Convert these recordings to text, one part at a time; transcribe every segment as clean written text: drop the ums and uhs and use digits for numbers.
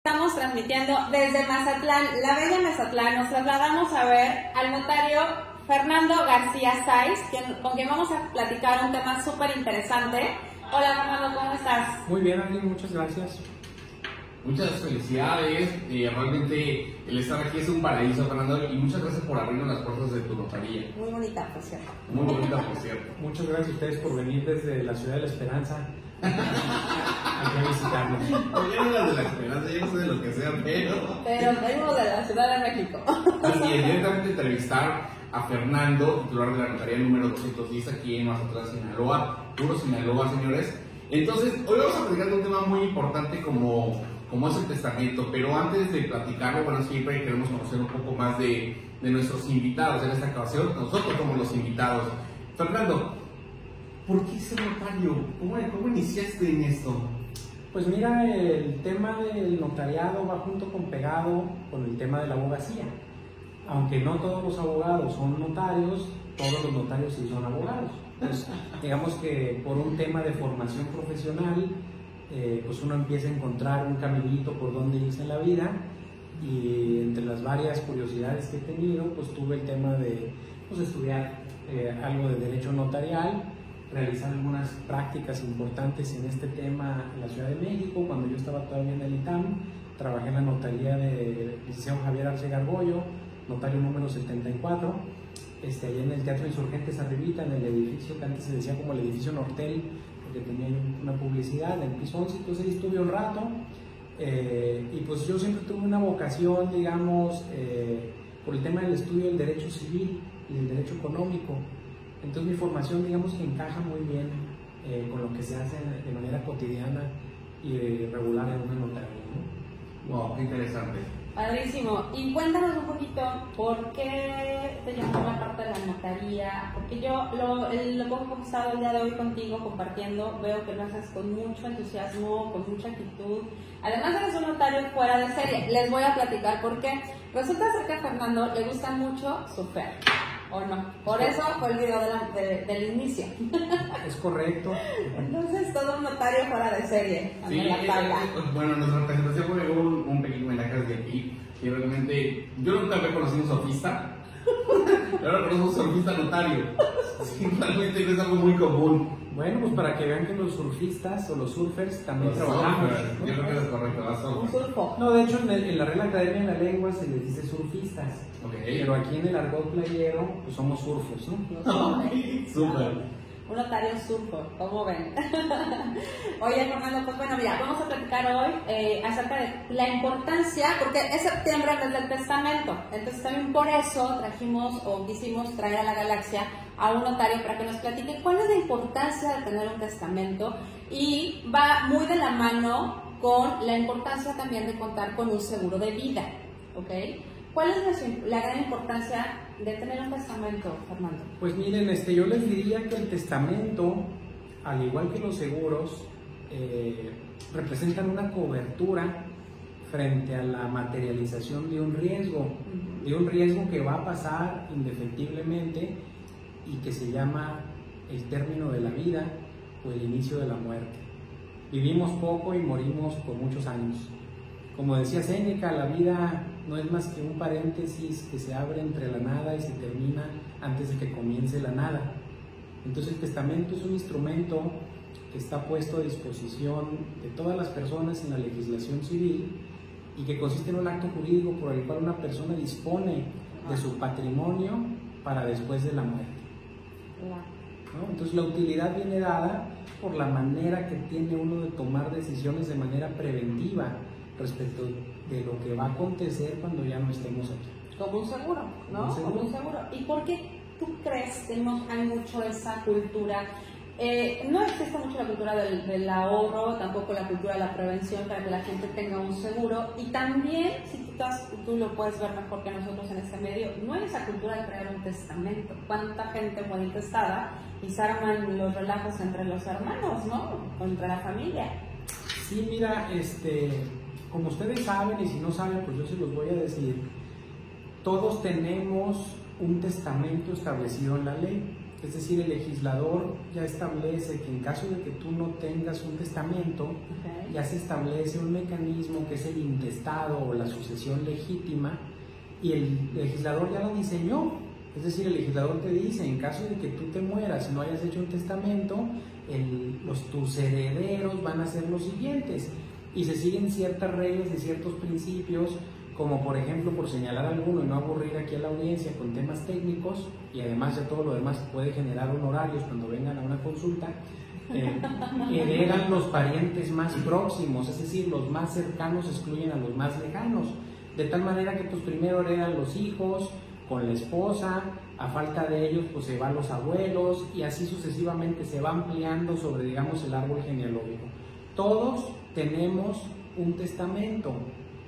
Estamos transmitiendo desde Mazatlán, la bella Mazatlán. Nos trasladamos a ver al notario Fernando García Sáiz, con quien vamos a platicar un tema súper interesante. Hola Fernando, ¿cómo estás? Muy bien, Ani, muchas gracias. Muchas felicidades, realmente el estar aquí es un paraíso, Fernando, y muchas gracias por abrirnos las puertas de tu notaría. Muy bonita, por cierto. Muy bonita, por cierto. Muchas gracias a ustedes por venir desde la Ciudad de la Esperanza aquí a visitarnos. Yo no era de la Esperanza, yo no sé de lo que sea, Pero vengo de la Ciudad de México. Así es, directamente entrevistar a Fernando, titular de la notaría número 210 aquí en Mazatlán, Sinaloa, puro Sinaloa, señores. Entonces, hoy vamos a platicar de un tema muy importante como es el testamento, pero antes de platicarlo, bueno, siempre queremos conocer un poco más de nuestros invitados en esta ocasión, nosotros como los invitados. Fernando, ¿por qué ser notario? ¿Cómo iniciaste en esto? Pues mira, el tema del notariado va junto con pegado con el tema de la abogacía. Aunque no todos los abogados son notarios, todos los notarios sí son abogados. Pues, digamos que por un tema de formación profesional, pues uno empieza a encontrar un caminito por donde irse en la vida, y entre las varias curiosidades que he tenido, pues tuve el tema de estudiar algo de derecho notarial, realizar algunas prácticas importantes en este tema en la Ciudad de México. Cuando yo estaba todavía en el ITAM, trabajé en la notaría de licenciado Javier Arce Gargollo, notario número 74, allá en el Teatro Insurgentes arribita, en el edificio que antes se decía como el edificio Nortel, porque tenía una publicidad en el piso 11. Entonces ahí estuve un rato, y pues yo siempre tuve una vocación, digamos, por el tema del estudio del derecho civil y del derecho económico. Entonces mi formación, digamos, que encaja muy bien con lo que se hace de manera cotidiana y regular en una notaría, ¿no? Wow, qué interesante. Padrísimo. Y cuéntanos un poquito por qué te llamó la parte de la notaría, porque yo lo poco que he estado el día de hoy contigo compartiendo, veo que lo haces con mucho entusiasmo, con mucha actitud. Además eres un notario fuera de serie. Les voy a platicar por qué. Resulta ser que a Fernando le gusta mucho surfear, ¿o no? Por eso fue el video del inicio. Es correcto. Entonces todo un notario fuera de serie. Sí, la tabla. Bueno, nuestra presentación fue un pequeño homenaje de aquí, y realmente yo nunca había conocido un surfista, pero ahora conozco un surfista notario. Sí, realmente no es algo muy común. Bueno, pues para que vean que los surfistas o los surfers también Los trabajamos, surfers, ¿no? yo creo que es correcto, las Un surfers. surfo. No, de hecho en la Real Academia de la Lengua se les dice surfistas, pero Ok. aquí en el argot playero pues somos surfos, ¿no? Súper. Un notario surfo, ¿cómo ven? Oye, Fernando, pues bueno, mira, vamos a platicar hoy acerca de la importancia, porque es septiembre desde el testamento, entonces también por eso trajimos o quisimos traer a la galaxia a un notario para que nos platique cuál es la importancia de tener un testamento, y va muy de la mano con la importancia también de contar con un seguro de vida, ¿ok? ¿Cuál es la gran importancia de tener un testamento, Fernando? Pues miren, yo les diría que el testamento, al igual que los seguros, representan una cobertura frente a la materialización de un riesgo que va a pasar indefectiblemente y que se llama el término de la vida o el inicio de la muerte. Vivimos poco y morimos por muchos años. Como decía Séneca, la vida no es más que un paréntesis que se abre entre la nada y se termina antes de que comience la nada. Entonces el testamento es un instrumento que está puesto a disposición de todas las personas en la legislación civil, y que consiste en un acto jurídico por el cual una persona dispone de su patrimonio para después de la muerte, ¿no? Entonces la utilidad viene dada por la manera que tiene uno de tomar decisiones de manera preventiva respecto de lo que va a acontecer cuando ya no estemos aquí. Como un seguro, ¿no? Como un seguro. ¿Y por qué tú crees que no hay mucho esa cultura? No existe mucho la cultura del ahorro, tampoco la cultura de la prevención para que la gente tenga un seguro, y también, si tú lo puedes ver mejor que nosotros en este medio, no hay esa cultura de crear un testamento. ¿Cuánta gente fue intestada y se arman los relajos entre los hermanos, ¿no? Entre la familia. Sí, mira, como ustedes saben, y si no saben, pues yo se los voy a decir, todos tenemos un testamento establecido en la ley. Es decir, el legislador ya establece que en caso de que tú no tengas un testamento, ya se establece un mecanismo que es el intestado o la sucesión legítima, y el legislador ya lo diseñó. Es decir, el legislador te dice, en caso de que tú te mueras y no hayas hecho un testamento, tus herederos van a ser los siguientes, y se siguen ciertas reglas de ciertos principios, como por ejemplo, por señalar alguno y no aburrir aquí a la audiencia con temas técnicos, y además de todo lo demás puede generar honorarios cuando vengan a una consulta, heredan los parientes más próximos, es decir, los más cercanos excluyen a los más lejanos, de tal manera que pues primero heredan los hijos, con la esposa, a falta de ellos pues se van los abuelos, y así sucesivamente se va ampliando sobre, digamos, el árbol genealógico. Todos tenemos un testamento,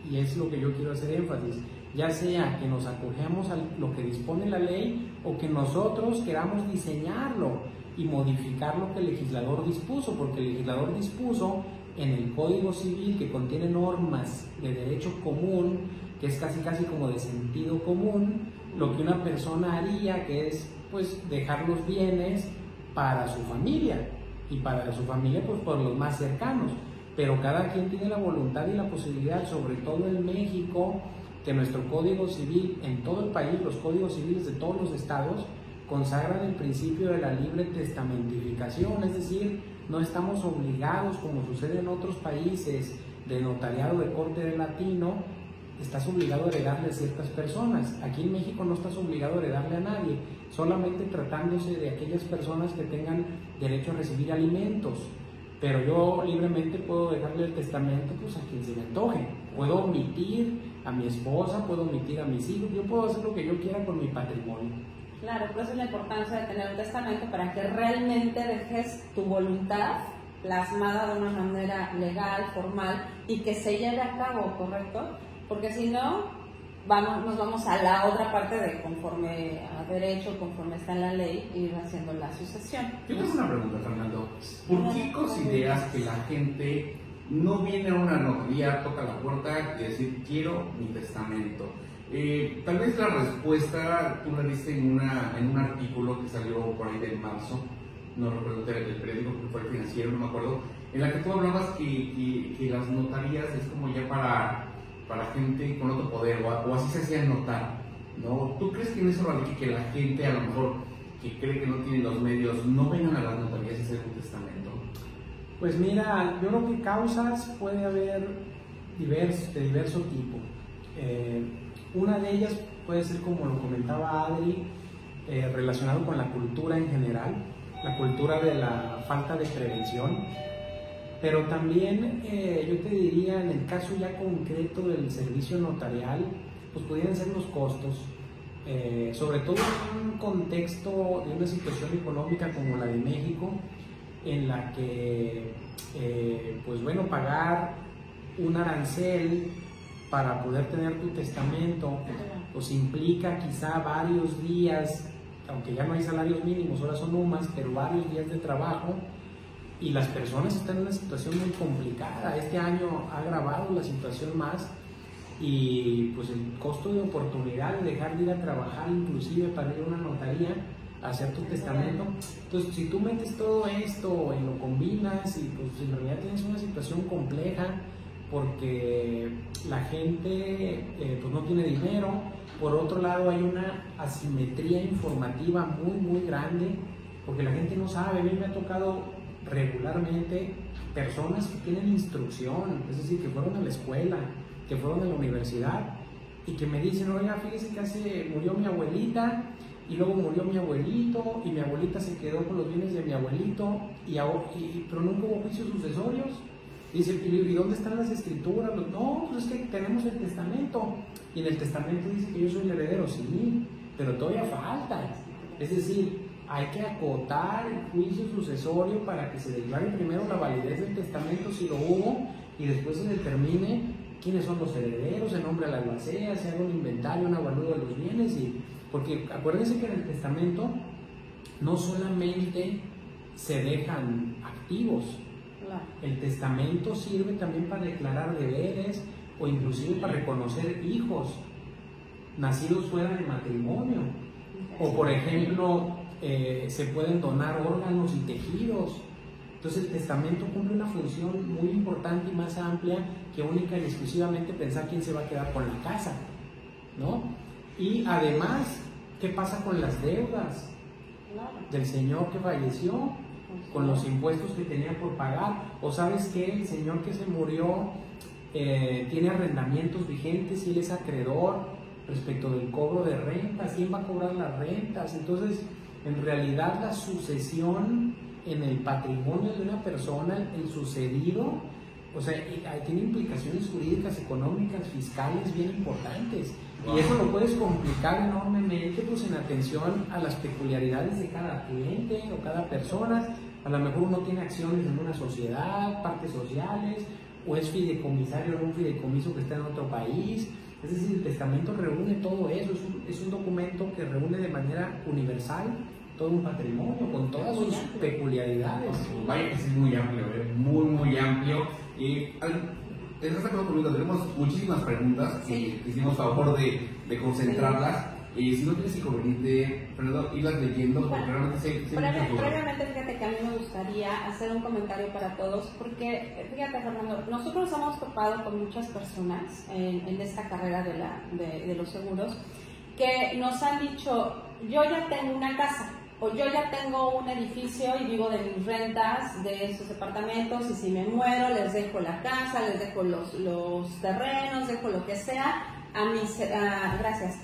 y es lo que yo quiero hacer énfasis, ya sea que nos acogemos a lo que dispone la ley o que nosotros queramos diseñarlo y modificar lo que el legislador dispuso, porque el legislador dispuso en el Código Civil, que contiene normas de derecho común, que es casi como de sentido común, lo que una persona haría, que es pues dejar los bienes para su familia, y para su familia pues por los más cercanos, pero cada quien tiene la voluntad y la posibilidad, sobre todo en México, que nuestro Código Civil, en todo el país, los códigos civiles de todos los estados consagran el principio de la libre testamentificación, es decir, no estamos obligados, como sucede en otros países de notariado de corte de latino, estás obligado a heredarle a ciertas personas. Aquí en México no estás obligado a heredarle a nadie, solamente tratándose de aquellas personas que tengan derecho a recibir alimentos. Pero yo libremente puedo dejarle el testamento pues a quien se me antoje. Puedo omitir a mi esposa, puedo omitir a mis hijos, yo puedo hacer lo que yo quiera con mi patrimonio. Claro, por eso es la importancia de tener un testamento, para que realmente dejes tu voluntad plasmada de una manera legal, formal, y que se lleve a cabo, ¿correcto? Porque si no, nos vamos a la otra parte de conforme a derecho, conforme está en la ley, ir haciendo la sucesión. Yo tengo una pregunta, Fernando. ¿Por qué consideras que la gente no viene a una notaría, toca la puerta y decir, quiero mi testamento? Tal vez la respuesta tú la diste en un artículo que salió por ahí de marzo, no recuerdo el periódico, que fue el Financiero, no me acuerdo, en la que tú hablabas que las notarías es como ya para gente con otro poder, o así se hacían notar, ¿no? ¿Tú crees que en eso radica que la gente, a lo mejor, que cree que no tiene los medios, no vengan a las notarías a hacer un testamento? Pues mira, yo creo que causas puede haber de diverso tipo. Una de ellas puede ser, como lo comentaba Adri, relacionado con la cultura en general, la cultura de la falta de prevención, pero también yo te diría, en el caso ya concreto del servicio notarial, pues pudieran ser los costos, sobre todo en un contexto de una situación económica como la de México, en la que pues bueno, pagar un arancel para poder tener tu testamento pues implica quizá varios días, aunque ya no hay salarios mínimos, ahora son UMAS, pero varios días de trabajo, y las personas están en una situación muy complicada. Este año ha agravado la situación más, y pues el costo de oportunidad de dejar de ir a trabajar, inclusive para ir a una notaría a hacer tu testamento. Entonces, si tú metes todo esto y lo combinas, y pues en realidad tienes una situación compleja, porque la gente pues no tiene dinero. Por otro lado, hay una asimetría informativa muy grande, porque la gente no sabe. A mí me ha tocado regularmente personas que tienen instrucción, es decir, que fueron a la escuela, que fueron a la universidad, y que me dicen, oiga, fíjese que murió mi abuelita, y luego murió mi abuelito, y mi abuelita se quedó con los bienes de mi abuelito, pero nunca hubo juicios sucesorios. Dice, ¿y dónde están las escrituras? No, pues es que tenemos el testamento, y en el testamento dice que yo soy el heredero. Sí, pero todavía falta. Es decir, hay que acotar el juicio sucesorio para que se declare primero la validez del testamento, si lo hubo, y después se determine quiénes son los herederos, se nombre a la albacea, se haga un inventario, un avalúo de los bienes. Porque acuérdense que en el testamento no solamente se dejan activos, el testamento sirve también para declarar deberes, o inclusive para reconocer hijos nacidos fuera de matrimonio, o por ejemplo se pueden donar órganos y tejidos. Entonces el testamento cumple una función muy importante y más amplia que única y exclusivamente pensar quién se va a quedar con la casa, ¿no? Y además, ¿qué pasa con las deudas del señor que falleció? Con los impuestos que tenía por pagar. O sabes qué, el señor que se murió tiene arrendamientos vigentes y él es acreedor respecto del cobro de rentas. ¿Quién va a cobrar las rentas? Entonces, en realidad la sucesión en el patrimonio de una persona, el sucedido, o sea, tiene implicaciones jurídicas, económicas, fiscales bien importantes. Y eso lo puedes complicar enormemente pues en atención a las peculiaridades de cada cliente o cada persona. A lo mejor uno tiene acciones en una sociedad, partes sociales, o es fideicomisario en un fideicomiso que está en otro país. Es decir, el testamento reúne todo eso, es un documento que reúne de manera universal todo un patrimonio con todas sus peculiaridades. Vaya que sí es muy amplio, muy amplio. ¿Estás de acuerdo conmigo? Tenemos muchísimas preguntas que hicimos favor de concentrarlas. Y si no tienes inconveniente, Fernando, irlas leyendo, porque realmente sé previamente, fíjate que a mí me gustaría hacer un comentario para todos, porque fíjate, Fernando, nosotros hemos topado con muchas personas en esta carrera de los seguros que nos han dicho: yo ya tengo una casa, o yo ya tengo un edificio y vivo de mis rentas de esos departamentos, y si me muero les dejo la casa, les dejo los terrenos, dejo lo que sea a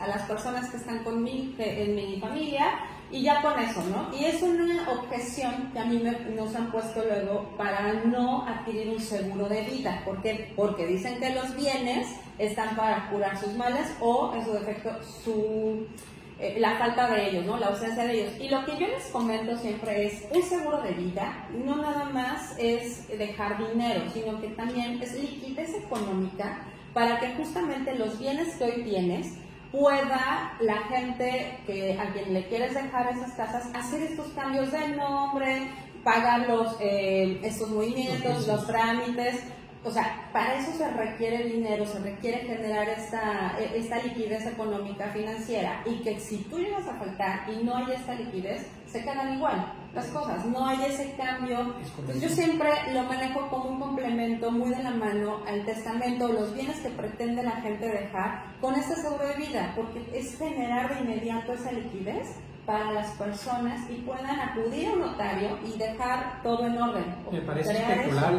las personas que están conmigo en mi familia, y ya con eso, ¿no? Y es una objeción que a mí nos han puesto luego para no adquirir un seguro de vida. ¿Por qué? Porque dicen que los bienes están para curar sus males, o en su defecto la falta de ellos, ¿no? La ausencia de ellos. Y lo que yo les comento siempre es: un seguro de vida no nada más es dejar dinero, sino que también es liquidez económica para que justamente los bienes que hoy tienes pueda la gente a quien le quieres dejar esas casas hacer estos cambios de nombre, pagar estos movimientos, los trámites. O sea, para eso se requiere dinero, se requiere generar esta liquidez económica financiera, y que si tú llegas a faltar y no hay esta liquidez, se quedan igual las cosas, no hay ese cambio. Entonces yo siempre lo manejo como un complemento muy de la mano al testamento, los bienes que pretende la gente dejar con este seguro de vida, porque es generar de inmediato esa liquidez para las personas y puedan acudir a un notario y dejar todo en orden. Me parece espectacular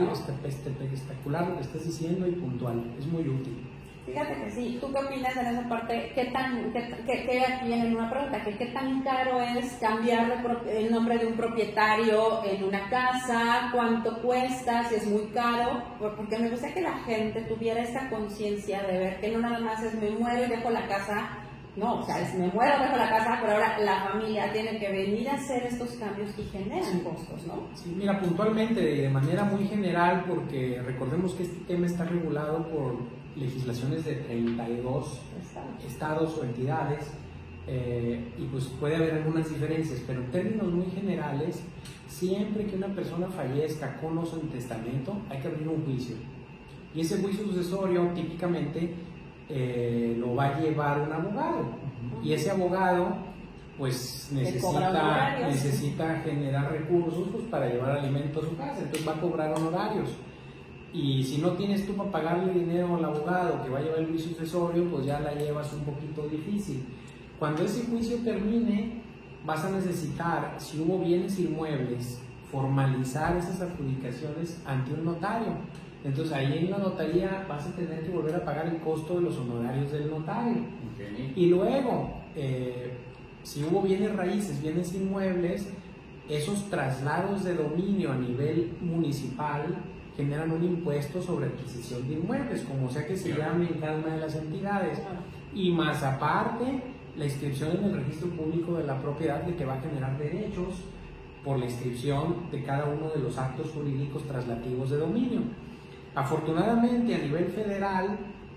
lo que estás diciendo y puntual, es muy útil. Fíjate que sí. ¿Tú qué opinas en esa parte? ¿Qué aquí viene una pregunta? ¿Qué tan caro es cambiar el nombre de un propietario en una casa? ¿Cuánto cuesta? Si es muy caro. Porque me gustaría que la gente tuviera esta conciencia de ver que no nada más es me muero y dejo la casa. No, o sea, es me muero, dejo la casa, pero ahora la familia tiene que venir a hacer estos cambios y generan costos, ¿no? Sí, mira, puntualmente, de manera muy general, porque recordemos que este tema está regulado por legislaciones de 32 estados o entidades, y pues puede haber algunas diferencias, pero en términos muy generales, siempre que una persona fallezca con o sin testamento, hay que abrir un juicio. Y ese juicio sucesorio típicamente lo va a llevar un abogado, y ese abogado pues necesita generar recursos pues, para llevar alimento a su casa, entonces va a cobrar honorarios, y si no tienes tú para pagarle dinero al abogado que va a llevar el juicio sucesorio, pues ya la llevas un poquito difícil. Cuando ese juicio termine, vas a necesitar, si hubo bienes inmuebles, formalizar esas adjudicaciones ante un notario. Entonces ahí en la notaría vas a tener que volver a pagar el costo de los honorarios del notario. Okay. Y luego, si hubo bienes raíces, bienes inmuebles, esos traslados de dominio a nivel municipal generan un impuesto sobre adquisición de inmuebles, como sea que se llame en cada una de las entidades. Y más aparte, la inscripción en el registro público de la propiedad, de que va a generar derechos por la inscripción de cada uno de los actos jurídicos traslativos de dominio. Afortunadamente, a nivel federal,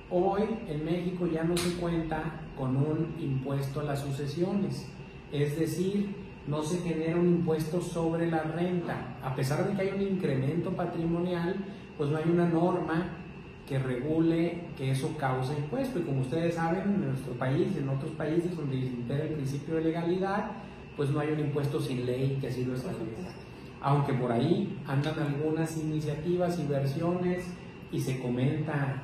hoy en México ya no se cuenta con un impuesto a las sucesiones, es decir, no se genera un impuesto sobre la renta. A pesar de que hay un incremento patrimonial, pues no hay una norma que regule que eso cause impuesto. Y como ustedes saben, en nuestro país y en otros países donde impera el principio de legalidad, pues no hay un impuesto sin ley que así lo establezca. Aunque por ahí andan algunas iniciativas y versiones y se comenta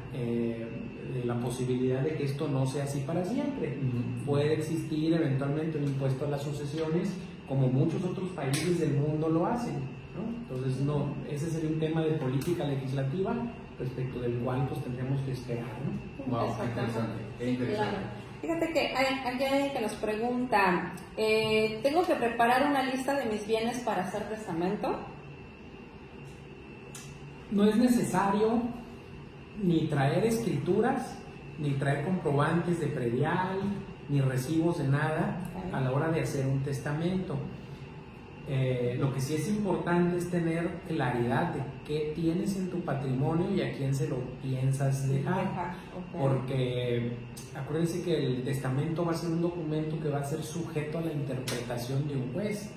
la posibilidad de que esto no sea así para siempre. Puede existir eventualmente un impuesto a las sucesiones, como muchos otros países del mundo lo hacen, ¿no? Entonces, no, ese sería un tema de política legislativa respecto del cual pues tendríamos que esperar, ¿no? Wow, qué interesante, qué interesante. Claro. Fíjate que aquí hay alguien que nos pregunta, ¿tengo que preparar una lista de mis bienes para hacer testamento? No es necesario ni traer escrituras, ni traer comprobantes de predial, ni recibos de nada a la hora de hacer un testamento. Lo que sí es importante es tener claridad de qué tienes en tu patrimonio y a quién se lo piensas dejar. Porque acuérdense que el testamento va a ser un documento que va a ser sujeto a la interpretación de un juez.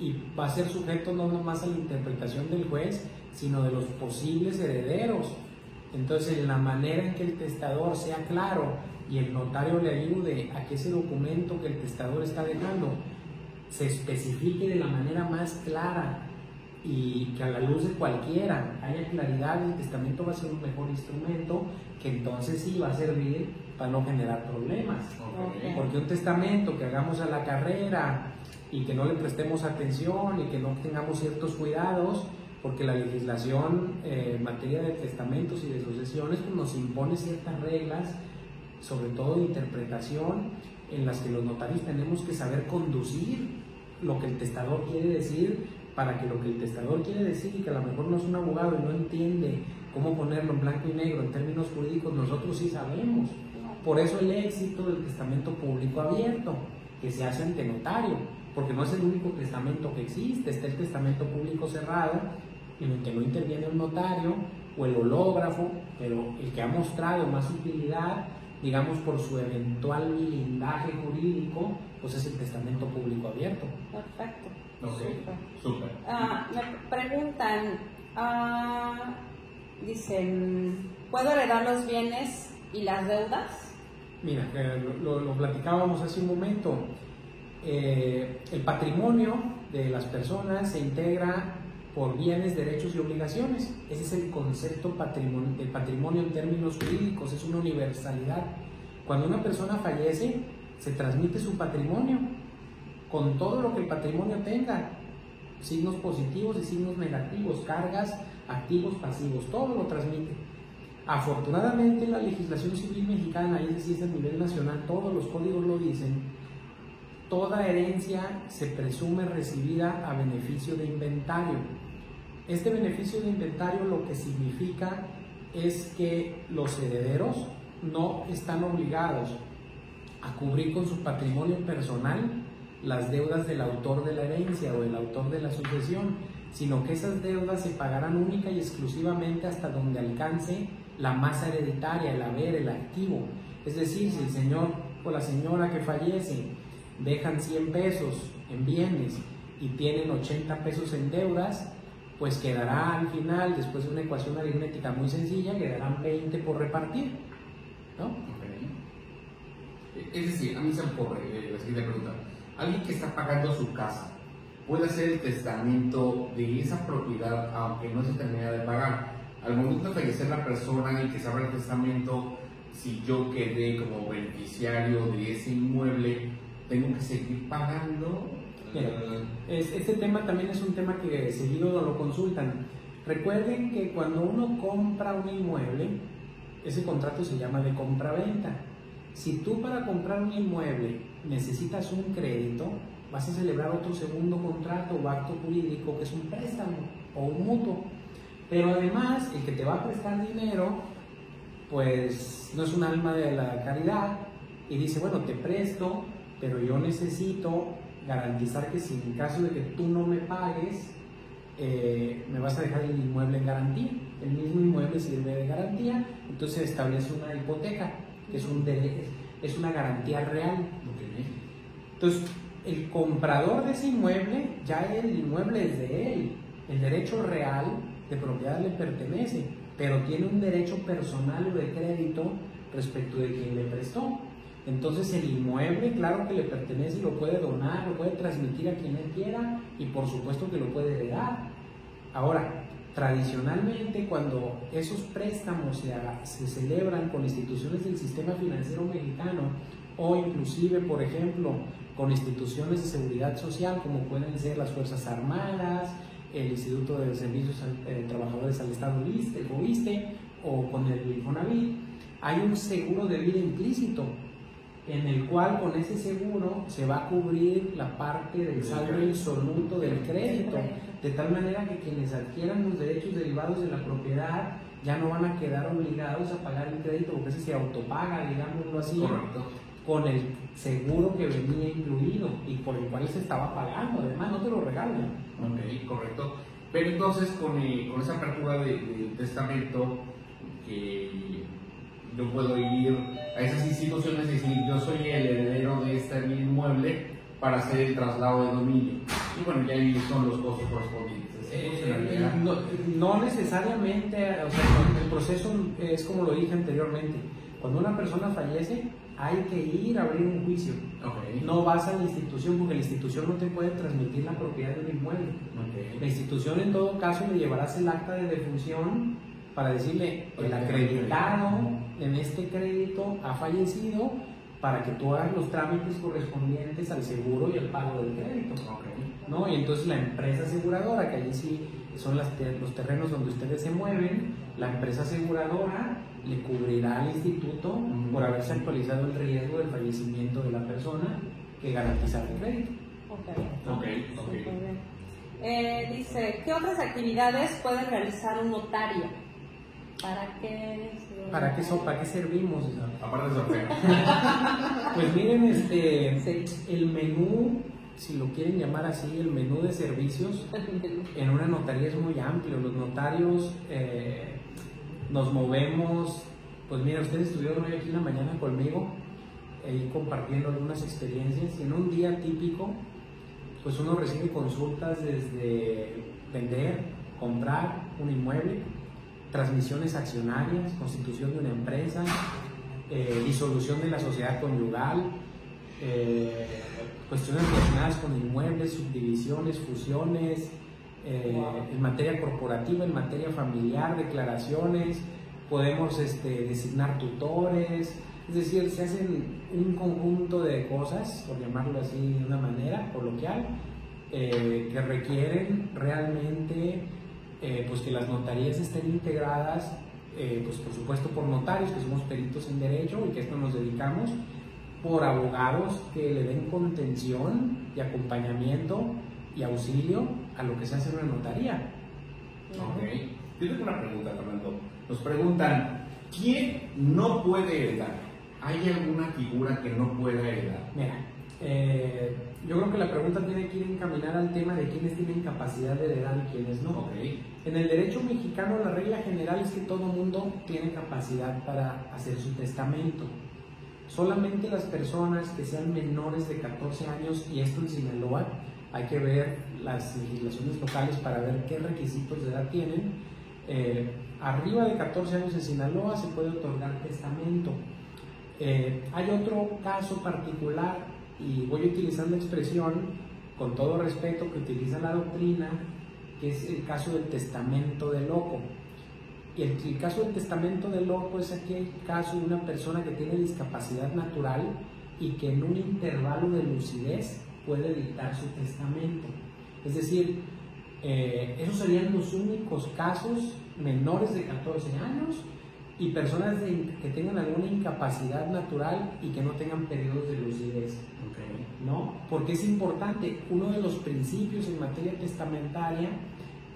Y va a ser sujeto no nomás a la interpretación del juez, sino de los posibles herederos. Entonces, en la manera en que el testador sea claro y el notario le ayude a que ese documento que el testador está dejando se especifique de la manera más clara y que a la luz de cualquiera haya claridad, el testamento va a ser un mejor instrumento que entonces sí va a servir para no generar problemas. Porque un testamento que hagamos a la carrera y que no le prestemos atención y que no tengamos ciertos cuidados, porque la legislación en materia de testamentos y de sucesiones pues nos impone ciertas reglas, sobre todo de interpretación, en las que los notarios tenemos que saber conducir lo que el testador quiere decir, para que lo que el testador quiere decir, y que a lo mejor no es un abogado y no entiende cómo ponerlo en blanco y negro en términos jurídicos, nosotros sí sabemos. Por eso el éxito del testamento público abierto, que se hace ante notario, porque no es el único testamento que existe. Está el testamento público cerrado, en el que no interviene un notario, o el hológrafo, pero el que ha mostrado más utilidad, digamos, por su eventual blindaje jurídico, pues es el testamento público abierto. Perfecto. Súper. Me preguntan, dicen, ¿puedo heredar los bienes y las deudas? Mira, lo platicábamos hace un momento. El patrimonio de las personas se integra por bienes, derechos y obligaciones. Ese es el concepto del patrimonio en términos jurídicos, es una universalidad. Cuando una persona fallece, se transmite su patrimonio con todo lo que el patrimonio tenga, signos positivos y signos negativos, cargas, activos, pasivos, todo lo transmite. Afortunadamente la legislación civil mexicana, y es decir, a nivel nacional, todos los códigos lo dicen, toda herencia se presume recibida a beneficio de inventario. Este beneficio de inventario lo que significa es que los herederos no están obligados a cubrir con su patrimonio personal las deudas del autor de la herencia o del autor de la sucesión, sino que esas deudas se pagarán única y exclusivamente hasta donde alcance la masa hereditaria, el haber, el activo. Es decir, si el señor o la señora que fallece dejan 100 pesos en bienes y tienen 80 pesos en deudas, pues quedará al final, después de una ecuación aritmética muy sencilla, quedarán 20 por repartir, ¿no? Es decir, a mí se me ocurre la siguiente pregunta. Alguien que está pagando su casa, ¿puede hacer el testamento de esa propiedad aunque no se termine de pagar? Al momento de fallecer la persona y que se abra el testamento, si yo quedé como beneficiario de ese inmueble, ¿tengo que seguir pagando? Este tema también es un tema que seguido lo consultan. Recuerden que cuando uno compra un inmueble, ese contrato se llama de compraventa. Si tú para comprar un inmueble necesitas un crédito, vas a celebrar otro segundo contrato o acto jurídico que es un préstamo o un mutuo. Pero además, el que te va a prestar dinero, pues no es un alma de la caridad y dice, bueno, te presto, pero yo necesito garantizar que si en caso de que tú no me pagues, me vas a dejar el inmueble en garantía. El mismo inmueble sirve de garantía, entonces establece una hipoteca, que es una garantía real. Entonces, el comprador de ese inmueble, ya el inmueble es de él, el derecho real de propiedad le pertenece, pero tiene un derecho personal o de crédito respecto de quien le prestó. Entonces el inmueble, claro que le pertenece y lo puede donar, lo puede transmitir a quien él quiera y por supuesto que lo puede heredar. Ahora, tradicionalmente cuando esos préstamos se celebran con instituciones del sistema financiero mexicano o inclusive, por ejemplo, con instituciones de seguridad social como pueden ser las Fuerzas Armadas, el Instituto de Servicios Trabajadores al Estado, el FOBISTE, o con el Infonavit, hay un seguro de vida implícito en el cual con ese seguro se va a cubrir la parte del saldo insoluto del crédito, de tal manera que quienes adquieran los derechos derivados de la propiedad ya no van a quedar obligados a pagar el crédito porque ese se autopaga, digámoslo así. Correcto. Con el seguro que venía incluido y por el cual se estaba pagando, además no te lo regalan. Ok, correcto. Pero entonces con esa apertura del testamento, que yo puedo ir a esas instituciones y decir, yo soy el heredero de este inmueble para hacer el traslado de dominio. Y bueno, ya ahí son los costos correspondientes. No necesariamente, o sea, el proceso es como lo dije anteriormente. Cuando una persona fallece, hay que ir a abrir un juicio. Okay. No vas a la institución porque la institución no te puede transmitir la propiedad del inmueble. Okay. La institución en todo caso le llevarás el acta de defunción para decirle el acreditado en este crédito ha fallecido para que tú hagas los trámites correspondientes al seguro y al pago del crédito. Okay. ¿No? Y entonces la empresa aseguradora, que allí sí son los terrenos donde ustedes se mueven, la empresa aseguradora le cubrirá al instituto por haberse actualizado el riesgo del fallecimiento de la persona que garantizará el crédito. Dice, ¿qué otras actividades puede realizar un notario? ¿Para qué servimos? Aparte de sorteo. Pues miren, sí. El menú, si lo quieren llamar así, el menú de servicios en una notaría es muy amplio. Los notarios nos movemos, pues mira, ustedes estuvieron hoy aquí en la mañana conmigo, compartiendo algunas experiencias, y en un día típico, pues uno recibe consultas desde vender, comprar un inmueble, transmisiones accionarias, constitución de una empresa, disolución de la sociedad conyugal, cuestiones relacionadas con inmuebles, subdivisiones, fusiones, en materia corporativa, en materia familiar, declaraciones, podemos designar tutores, es decir, se hacen un conjunto de cosas, por llamarlo así de una manera coloquial, que requieren realmente pues que las notarías estén integradas, pues por supuesto por notarios que somos peritos en derecho y que a esto nos dedicamos, por abogados que le den contención y acompañamiento y auxilio a lo que se hace en una notaría. Ok. Yo tengo una pregunta, Fernando. Nos preguntan, ¿quién no puede heredar? ¿Hay alguna figura que no pueda heredar? Mira, yo creo que la pregunta tiene que ir encaminada al tema de quiénes tienen capacidad de heredar y quiénes no. Okay. En el derecho mexicano la regla general es que todo mundo tiene capacidad para hacer su testamento. Solamente las personas que sean menores de 14 años, y esto en Sinaloa, hay que ver las legislaciones locales para ver qué requisitos de edad tienen. Arriba de 14 años en Sinaloa se puede otorgar testamento. Hay otro caso particular, y voy a utilizar la expresión con todo respeto que utiliza la doctrina, que es el caso del testamento de loco. Y el caso del testamento de loco es aquel caso de una persona que tiene discapacidad natural y que en un intervalo de lucidez puede dictar su testamento. Es decir, esos serían los únicos casos menores de 14 años y personas que tengan alguna incapacidad natural y que no tengan periodos de lucidez. Okay. ¿No? Porque es importante, uno de los principios en materia testamentaria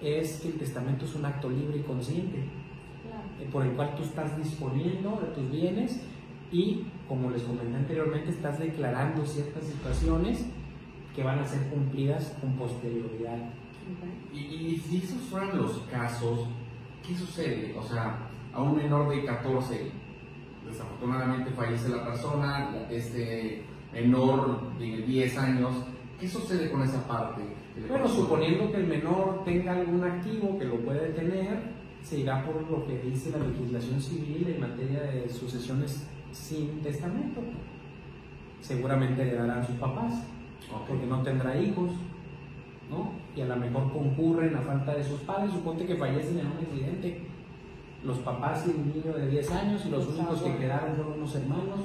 es que el testamento es un acto libre y consciente, por el cual tú estás disponiendo de tus bienes y, como les comenté anteriormente, estás declarando ciertas situaciones que van a ser cumplidas con posterioridad. Y si esos fueran los casos, ¿qué sucede? O sea, a un menor de 14, desafortunadamente fallece la persona, este menor de 10 años, ¿qué sucede con esa parte? Bueno, suponiendo que el menor tenga algún activo que lo puede tener, se irá por lo que dice la legislación civil en materia de sucesiones sin testamento. seguramente heredarán sus papás, porque no tendrá hijos, ¿no? Y a lo mejor concurren a falta de sus padres. Suponte que fallecen en un accidente los papás y un niño de 10 años y los únicos que quedaron fueron unos hermanos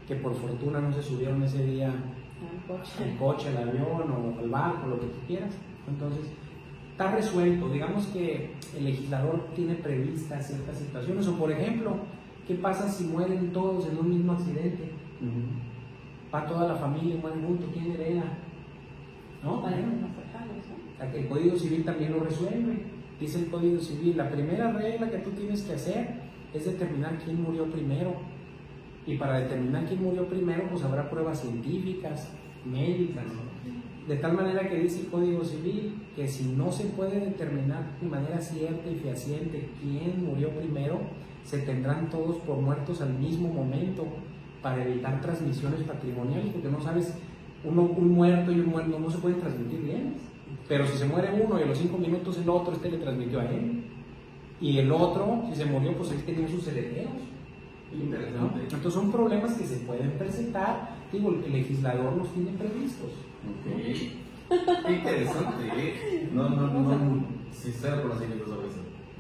que por fortuna no se subieron ese día al coche, al avión o al barco, lo que tú quieras. Entonces está resuelto. Digamos que el legislador tiene previstas ciertas situaciones, o por ejemplo, ¿qué pasa si mueren todos en un mismo accidente? Va toda la familia y mueren juntos, ¿quién hereda? ¿No? El Código Civil también lo resuelve. Dice el Código Civil, la primera regla que tú tienes que hacer es determinar quién murió primero. Y para determinar quién murió primero, pues habrá pruebas científicas, médicas, ¿no? De tal manera que dice el Código Civil que si no se puede determinar de manera cierta y fehaciente quién murió primero, se tendrán todos por muertos al mismo momento para evitar transmisiones patrimoniales, porque no sabes, un muerto y un muerto no se pueden transmitir bienes. Pero si se muere uno y a los 5 minutos el otro, le transmitió a él. Y el otro, si se murió, pues él tenía sus herederos. Interesante. Entonces son problemas que se pueden presentar. Digo, el legislador los tiene previstos. Qué interesante, No, sincero conocimiento sobre eso.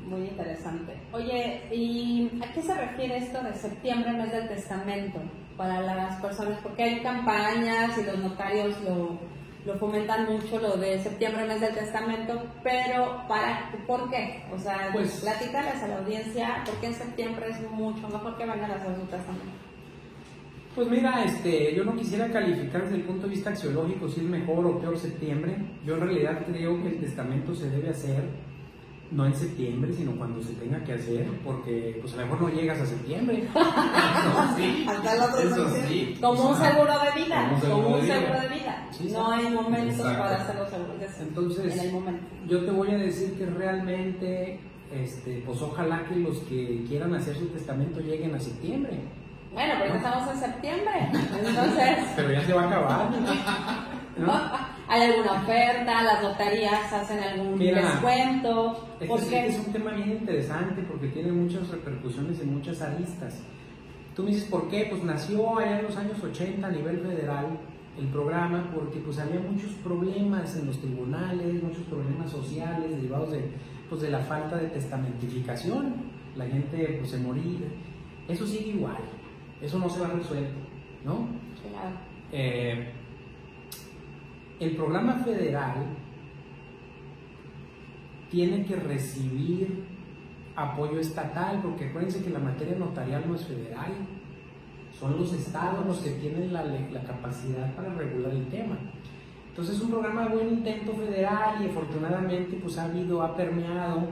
Muy interesante. Oye, ¿y a qué se refiere esto de septiembre, mes del testamento? Para las personas, porque hay campañas y los notarios lo fomentan mucho, lo de septiembre, mes del testamento, pero ¿por qué? O sea, pues, platícales a la audiencia por qué en septiembre es mucho mejor que vengan a hacer su testamento. Pues mira, yo no quisiera calificar desde el punto de vista axiológico si es mejor o peor septiembre. Yo en realidad creo que el testamento se debe hacer no en septiembre, sino cuando se tenga que hacer, porque pues a lo mejor no llegas a septiembre. Sí, hasta el otro eso sí. Como un seguro de vida, como un seguro de vida. Sí, no hay momentos exacto. para hacer los seguros de vida. Entonces, en el momento. yo te voy a decir que realmente, pues ojalá que los que quieran hacer su testamento lleguen a septiembre. Bueno, pero estamos en septiembre, entonces... Pero ya se va a acabar, ¿no? ¿Hay alguna oferta? ¿Las notarías hacen algún descuento? Este es un tema bien interesante porque tiene muchas repercusiones en muchas aristas. Tú me dices, ¿por qué? Pues nació allá en los años 80 a nivel federal el programa porque pues había muchos problemas en los tribunales, muchos problemas sociales derivados de la falta de testamentificación. La gente pues se moría. Eso sigue igual, eso no se va resuelto, ¿no? Claro. El programa federal tiene que recibir apoyo estatal, porque acuérdense que la materia notarial no es federal, son los estados los que tienen la capacidad para regular el tema. Entonces es un programa de buen intento federal y afortunadamente pues ha permeado,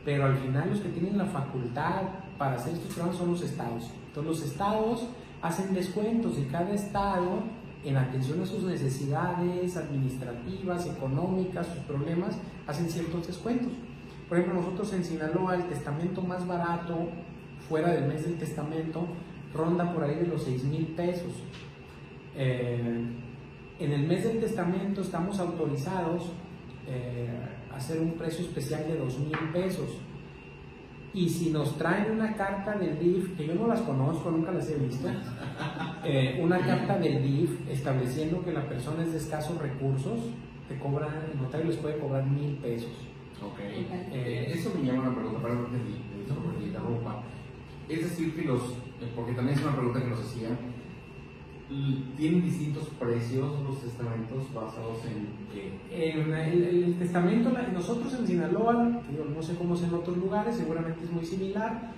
pero al final los que tienen la facultad para hacer estos programas son los estados. Entonces los estados hacen descuentos y cada estado, en atención a sus necesidades administrativas, económicas, sus problemas, hacen ciertos descuentos. Por ejemplo, nosotros en Sinaloa el testamento más barato, fuera del mes del testamento, ronda por ahí de los 6,000 pesos. En el mes del testamento estamos autorizados a hacer un precio especial de 2,000 pesos. Y si nos traen una carta del DIF, que yo no las conozco, nunca las he visto, una carta del DIF estableciendo que la persona es de escasos recursos, el notario les puede cobrar 1,000 pesos. Ok. Eso me llama una pregunta, para que te interrumpa. Es decir, que porque también es una pregunta que nos hacían, ¿tienen distintos precios los testamentos basados en qué? El testamento, nosotros en Sinaloa, no sé cómo es en otros lugares, seguramente es muy similar.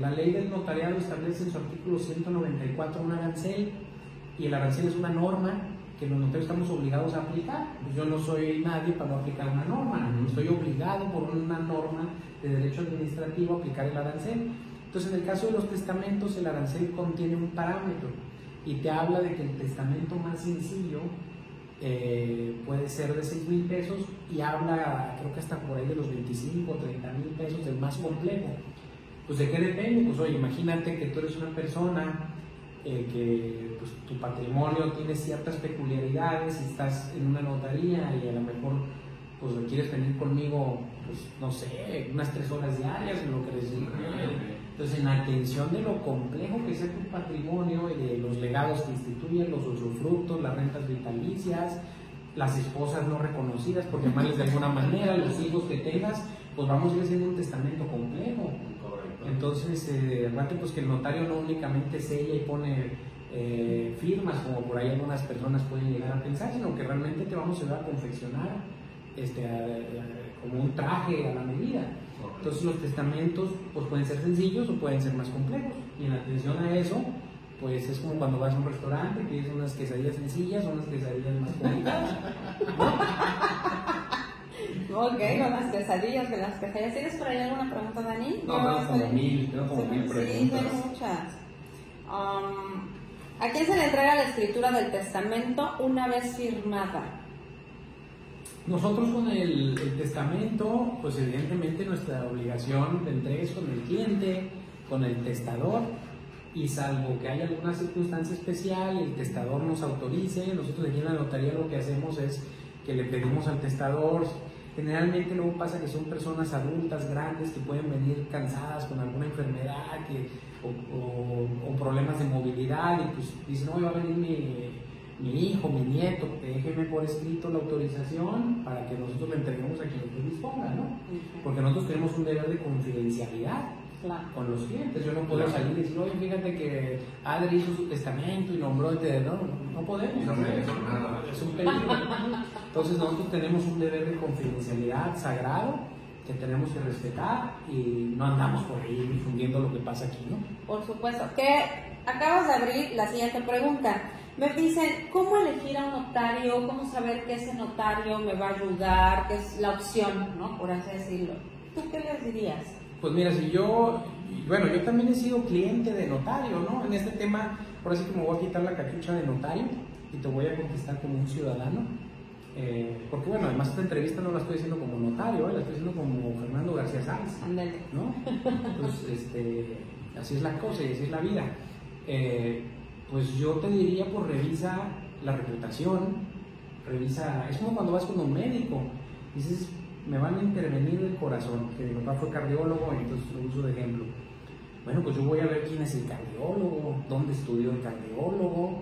La ley del notariado establece en su artículo 194 un arancel, y el arancel es una norma que los notarios estamos obligados a aplicar. Pues yo no soy nadie para no aplicar una norma, estoy obligado por una norma de derecho administrativo a aplicar el arancel. Entonces, en el caso de los testamentos, el arancel contiene un parámetro y te habla de que el testamento más sencillo puede ser de 6,000 pesos y habla, creo que hasta por ahí de los 25 o 30,000 pesos del más complejo. Pues ¿de qué depende? Pues oye, imagínate que tú eres una persona que pues, tu patrimonio tiene ciertas peculiaridades y estás en una notaría y a lo mejor pues quieres venir conmigo, pues no sé, unas 3 horas diarias en lo que les digo. Entonces, en atención de lo complejo que sea tu patrimonio y de los legados que instituyen, los usufructos, las rentas vitalicias, las esposas no reconocidas, porque males de alguna manera, los hijos que tengas, pues vamos a ir haciendo un testamento complejo. Entonces, aparte, pues que el notario no únicamente sella y pone firmas, como por ahí algunas personas pueden llegar a pensar, sino que realmente te vamos a ayudar a confeccionar como un traje a la medida. Entonces, los testamentos pues pueden ser sencillos o pueden ser más complejos. Y en atención a eso, pues es como cuando vas a un restaurante, pides unas quesadillas sencillas o unas quesadillas más complicadas. Ok, con las quesadillas, ¿Tienes por ahí alguna pregunta, Dani? No, tengo como mil preguntas. Sí, tengo muchas. ¿A quién se le entrega la escritura del testamento una vez firmada? Nosotros con el testamento, pues evidentemente nuestra obligación de entrega es con el cliente, con el testador, y salvo que haya alguna circunstancia especial y el testador nos autorice, nosotros aquí en la notaría lo que hacemos es que le pedimos al testador. Generalmente luego pasa que son personas adultas, grandes, que pueden venir cansadas con alguna enfermedad o problemas de movilidad, y pues dicen, no, va a venir mi hijo, mi nieto, déjeme por escrito la autorización para que nosotros le entreguemos a quien usted disponga, ¿no? Porque nosotros tenemos un deber de confidencialidad con los clientes. Yo no puedo salir y decir, oye, fíjate que Adri hizo su testamento y nombró, no podemos. Es un peligro. Entonces nosotros tenemos un deber de confidencialidad sagrado que tenemos que respetar y no andamos por ahí difundiendo lo que pasa aquí, ¿no? Por supuesto. Que acabas de abrir la siguiente pregunta. Me dicen, ¿cómo elegir a un notario? ¿Cómo saber que ese notario me va a ayudar? ¿Qué es la opción, ¿no? Por así decirlo. ¿Tú qué les dirías? Pues mira, yo también he sido cliente de notario, ¿no? En este tema, por así que me voy a quitar la cachucha de notario y te voy a contestar como un ciudadano. Porque bueno, además esta entrevista no la estoy haciendo como notario, la estoy haciendo como Fernando García Sanz, ¿no? Entonces, así es la cosa y así es la vida. Pues yo te diría, pues revisa la reputación, es como cuando vas con un médico, dices, me van a intervenir el corazón, que mi papá fue cardiólogo, entonces lo uso de ejemplo. Bueno, pues yo voy a ver quién es el cardiólogo, dónde estudió el cardiólogo,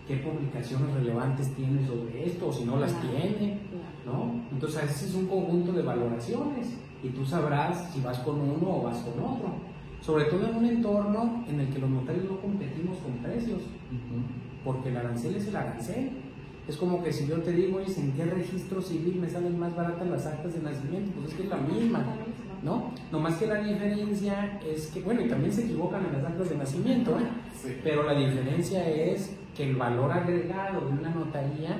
qué publicaciones relevantes tiene sobre esto, o si no las tiene, ¿no? Entonces ese es un conjunto de valoraciones y tú sabrás si vas con uno o vas con otro. Sobre todo en un entorno en el que los notarios no competimos con precios, porque el arancel es el arancel. Es como que si yo te digo, oye, ¿en qué registro civil me salen más baratas las actas de nacimiento? Pues es que es la misma, ¿no? Nomás que la diferencia es que, bueno, y también se equivocan en las actas de nacimiento, ¿eh? Sí. Pero la diferencia es que el valor agregado de una notaría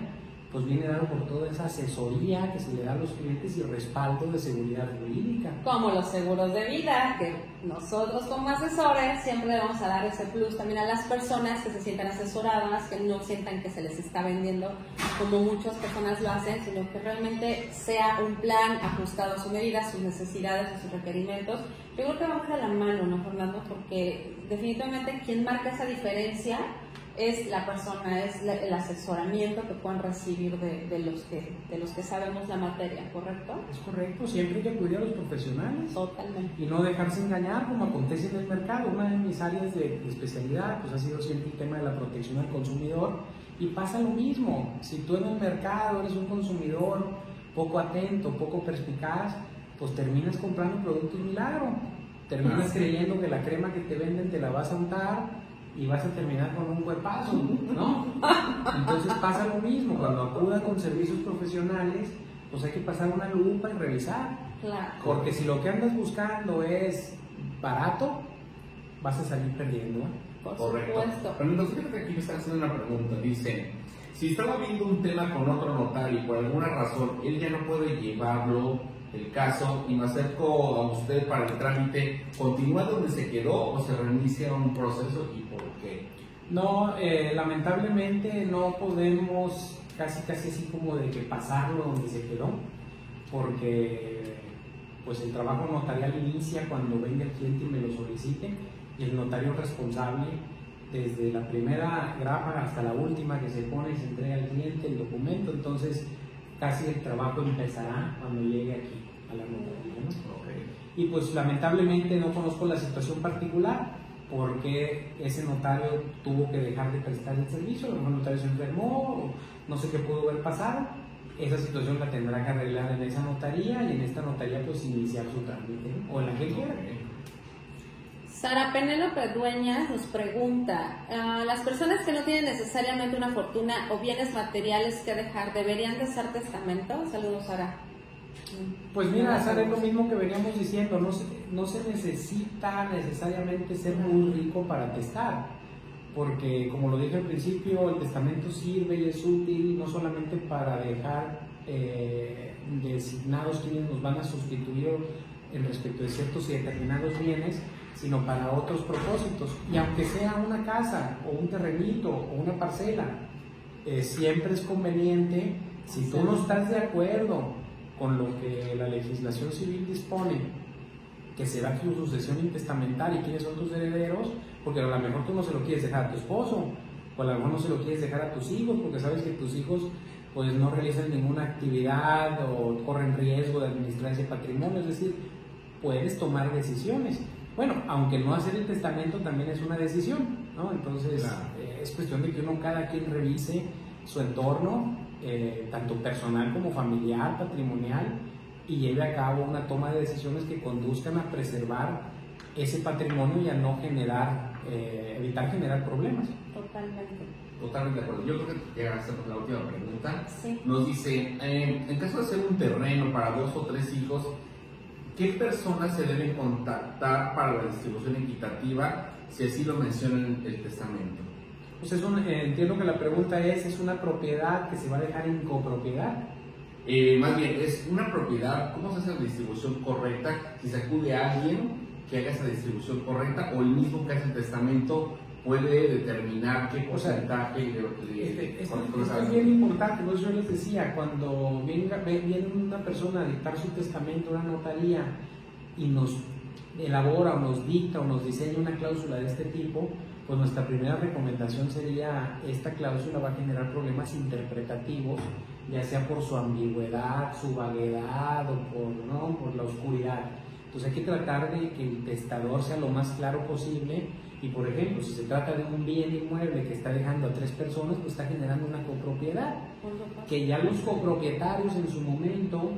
pues viene dado por toda esa asesoría que se le da a los clientes y respaldo de seguridad jurídica. Como los seguros de vida, que nosotros como asesores siempre le vamos a dar ese plus también a las personas que se sientan asesoradas, que no sientan que se les está vendiendo como muchas personas lo hacen, sino que realmente sea un plan ajustado a su medida, a sus necesidades, a sus requerimientos. Yo creo que vamos de la mano, ¿no, Fernando? Porque definitivamente quien marca esa diferencia es la persona, es el asesoramiento que puedan recibir de los que sabemos la materia, ¿correcto? Es correcto, siempre hay que acudir a los profesionales. Totalmente. Y no dejarse engañar como acontece en el mercado. Una de mis áreas de especialidad pues ha sido siempre el tema de la protección al consumidor y pasa lo mismo. Si tú en el mercado eres un consumidor poco atento, poco perspicaz, pues terminas comprando productos milagro. Terminas creyendo que la crema que te venden te la vas a untar y vas a terminar con un cuerpazo, ¿no? Entonces pasa lo mismo, cuando acudan con servicios profesionales, pues hay que pasar una lupa y revisar. Claro. Porque si lo que andas buscando es barato, vas a salir perdiendo, ¿eh? Por correcto. supuesto. Pero entonces fíjate que aquí me están haciendo una pregunta, dice, si estaba viendo un tema con otro notario y por alguna razón él ya no puede llevarlo el caso y me acerco a usted para el trámite, ¿continúa donde se quedó o se reinicia un proceso y por qué? No, lamentablemente no podemos casi así como de que pasarlo donde se quedó, porque pues el trabajo notarial inicia cuando venga el cliente y me lo solicite y el notario responsable desde la primera grapa hasta la última que se pone y se entrega al cliente el documento. Entonces casi el trabajo empezará cuando llegue aquí a la notaría, ¿no? Okay. y pues lamentablemente no conozco la situación particular porque ese notario tuvo que dejar de prestar el servicio, a lo mejor el notario se enfermó, o no sé qué pudo haber pasado. Esa situación la tendrá que arreglar en esa notaría y en esta notaría pues iniciar su trámite, ¿no? O en la que quiera. Sara Penélope Dueñas nos pregunta, ¿las personas que no tienen necesariamente una fortuna o bienes materiales que dejar deberían de hacer testamento? Saludos, Sara. Pues mira, Sara, es lo mismo que veníamos diciendo, no se necesita necesariamente ser muy rico para testar, porque como lo dije al principio, el testamento sirve y es útil no solamente para dejar designados quienes nos van a sustituir en respecto de ciertos y determinados bienes, sino para otros propósitos. Y aunque sea una casa o un terrenito o una parcela, siempre es conveniente, si tú no estás de acuerdo con lo que la legislación civil dispone, que se da tu sucesión intestamentaria y quiénes son tus herederos, porque a lo mejor tú no se lo quieres dejar a tu esposo, o a lo mejor no se lo quieres dejar a tus hijos, porque sabes que tus hijos pues no realizan ninguna actividad o corren riesgo de administrar ese patrimonio, es decir, puedes tomar decisiones. Bueno, aunque no hacer el testamento también es una decisión, ¿no? Entonces, claro, es cuestión de que cada quien revise su entorno, tanto personal como familiar, patrimonial, y lleve a cabo una toma de decisiones que conduzcan a preservar ese patrimonio y a no evitar generar problemas. Totalmente de acuerdo. Yo creo que llegaste con la última pregunta. Sí. Nos dice, en caso de ser un terreno para 2 o 3 hijos, ¿qué personas se deben contactar para la distribución equitativa si así lo menciona en el testamento? Pues entiendo que la pregunta es una propiedad que se va a dejar en copropiedad. Más bien, es una propiedad, ¿cómo se hace la distribución correcta? Si se acude a alguien que haga esa distribución correcta, o el mismo que hace el testamento puede determinar qué porcentaje esto es bien importante. Por eso yo les decía, cuando viene una persona a dictar su testamento a una notaría y nos elabora o nos dicta o nos diseña una cláusula de este tipo, pues nuestra primera recomendación sería: esta cláusula va a generar problemas interpretativos, ya sea por su ambigüedad, su vaguedad o por la oscuridad. Entonces hay que tratar de que el testador sea lo más claro posible. Y por ejemplo, si se trata de un bien inmueble que está dejando a 3 personas, pues está generando una copropiedad, que ya los copropietarios en su momento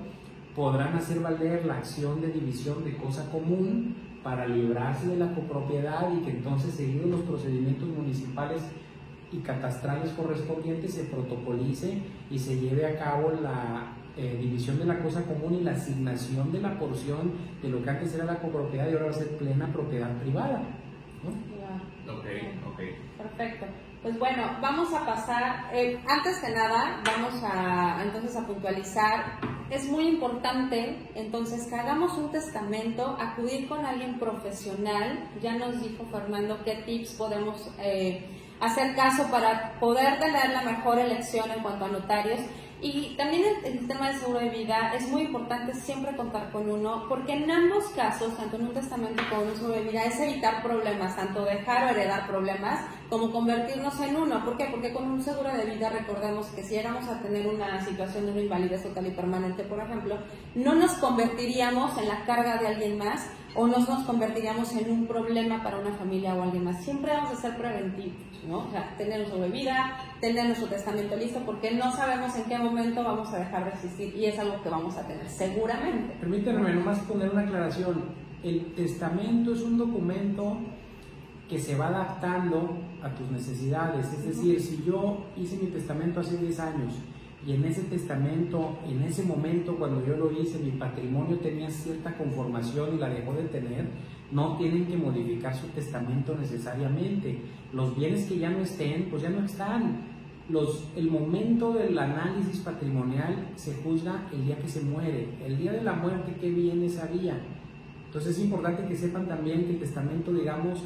podrán hacer valer la acción de división de cosa común para librarse de la copropiedad, y que entonces, seguidos los procedimientos municipales y catastrales correspondientes, se protocolice y se lleve a cabo la división de la cosa común y la asignación de la porción de lo que antes era la copropiedad y ahora va a ser plena propiedad privada, ¿no? Ok. Perfecto. Pues bueno, vamos a pasar, antes que nada, vamos entonces a puntualizar. Es muy importante entonces que hagamos un testamento, acudir con alguien profesional. Ya nos dijo Fernando qué tips podemos hacer caso para poder tener la mejor elección en cuanto a notarios. Y también el tema del seguro de vida es muy importante siempre contar con uno, porque en ambos casos, tanto en un testamento como en un seguro de vida, es evitar problemas, tanto dejar o heredar problemas, como convertirnos en uno. ¿Por qué? Porque con un seguro de vida, recordemos que si llegamos a tener una situación de una invalidez total y permanente, por ejemplo, no nos convertiríamos en la carga de alguien más, o no nos convertiríamos en un problema para una familia o alguien más. Siempre vamos a ser preventivos, ¿no? O sea, tener un seguro de vida, tener nuestro testamento listo, porque no sabemos en qué momento vamos a dejar de existir, y es algo que vamos a tener seguramente. Permítanme nomás poner una aclaración. El testamento es un documento que se va adaptando a tus necesidades. Es decir, si yo hice mi testamento hace 10 años y en ese testamento, en ese momento cuando yo lo hice, mi patrimonio tenía cierta conformación y la dejó de tener, no tienen que modificar su testamento necesariamente. Los bienes que ya no estén, pues ya no están. El momento del análisis patrimonial se juzga el día que se muere. El día de la muerte, ¿qué bienes había? Entonces es importante que sepan también que el testamento, digamos,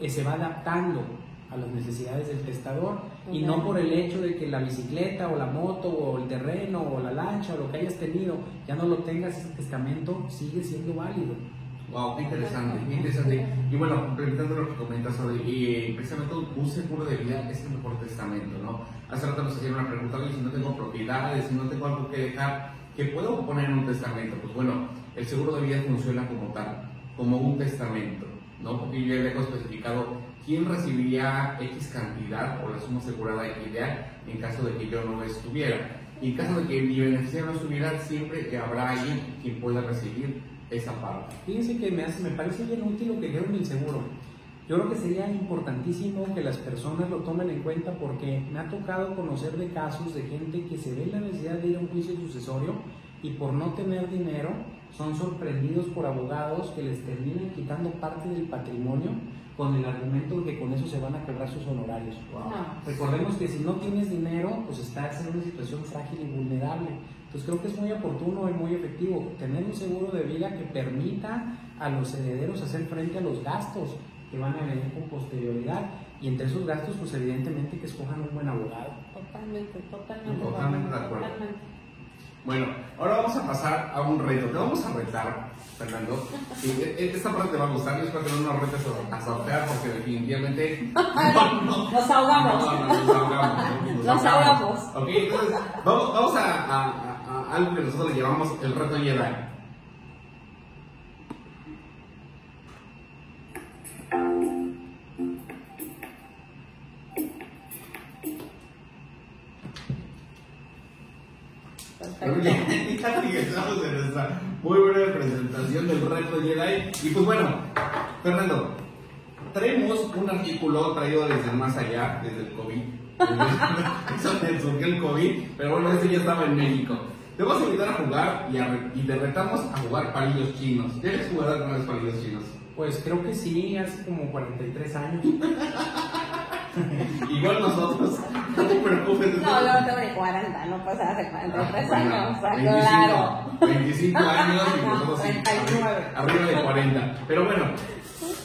se va adaptando a las necesidades del testador, y no por el hecho de que la bicicleta o la moto o el terreno o la lancha o lo que hayas tenido ya no lo tengas, ese testamento sigue siendo válido. Wow, qué interesante, qué interesante. Y bueno, complementando lo que comentas sobre precisamente un seguro de vida es el mejor testamento, ¿no? Hace rato nos hacían una pregunta: si no tengo propiedades, si no tengo algo que dejar, ¿qué puedo poner en un testamento? Pues bueno, el seguro de vida funciona como tal, como un testamento, ¿no? Porque yo ya dejo especificado quién recibiría X cantidad o la suma asegurada ideal en caso de que yo no estuviera. Y en caso de que mi beneficiario no estuviera, siempre que habrá alguien quien pueda recibir esa parte. Fíjense que me parece bien útil lo que dijeron del seguro. Yo creo que sería importantísimo que las personas lo tomen en cuenta, porque me ha tocado conocer de casos de gente que se ve la necesidad de ir a un juicio sucesorio y por no tener dinero son sorprendidos por abogados que les terminan quitando parte del patrimonio con el argumento de que con eso se van a cobrar sus honorarios. No. Recordemos que si no tienes dinero, pues estás en una situación frágil y vulnerable. Entonces creo que es muy oportuno y muy efectivo tener un seguro de vida que permita a los herederos hacer frente a los gastos que van a venir con posterioridad, y entre esos gastos pues evidentemente que escojan un buen abogado. Totalmente De acuerdo. totalmente. Bueno, ahora vamos a pasar a un reto. Te vamos a retar, Fernando. Y esta parte te va a gustar. Yo espero que no nos retes a sortear, porque definitivamente Nos ahogamos. Nos ahogamos. Ok, entonces vamos a algo que nosotros le llamamos el reto Jedi. Estamos en nuestra muy breve presentación del reto Jedi. Y pues bueno, Fernando, traemos un artículo traído desde el más allá, desde el COVID. Es donde surgió el COVID, pero bueno, este ya estaba en México. Te vamos a invitar a jugar y te retamos a jugar palillos chinos. ¿Tienes jugado alguna vez palillos chinos? Pues creo que sí, hace como 43 años. Igual nosotros, no te preocupes. No, yo tengo de 40, no pasa hace 43 años, o sea, 25, claro. 25 años y nosotros sí, 39. arriba de 40. Pero bueno,